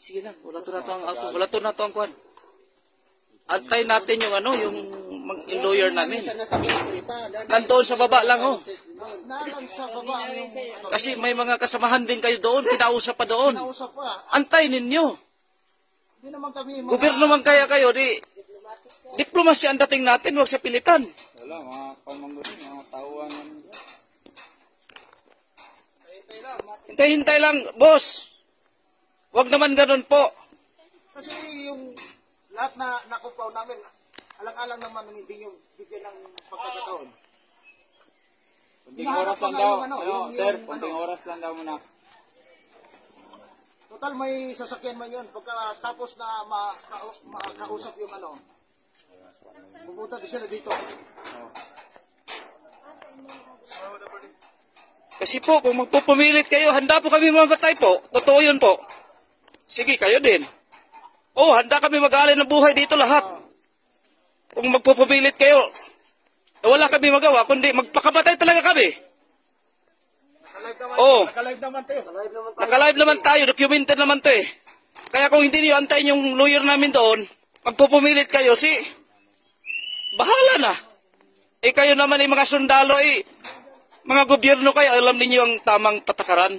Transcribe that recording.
Sige lang, wala to na to ang ako. Wala to na to ang kuhan. Antay natin yung ano, yung lawyer namin. Nandoon sa baba lang, oh. Kasi may mga kasamahan din kayo doon, kinausap pa doon. Antay ninyo. Gobyerno man kaya kayo, diplomasya ang dating natin, huwag sa pilitan. Wala, mga pamanggunin, mga tauhan. Hintay-hintay lang, boss. Huwag naman ganun po. Kasi yung lahat na nakumpaw namin, alang-alang naman hindi yung bigyan ng pagkakataon. Kunting oras lang daw. Sir, kunting oras lang daw muna. Total may sasakyan man yun. Pagkatapos na makausap yung ano, pupunta din sila dito. Kasi po, kung magpupumilit kayo, handa po kami mamatay po. Totoo yun po. Sige, kayo din. Oh, handa kami mag-alay ng buhay dito lahat. Kung magpupumilit kayo, wala kami magawa, kundi magpakamatay talaga kami. Naka-live naman tayo. Naka-live naman tayo, documented naman to eh. Kaya kung hindi niyo antayin yung lawyer namin doon, magpupumilit kayo, bahala na. Kayo naman mga sundalo mga gobyerno kayo, alam niyo ang tamang patakaran.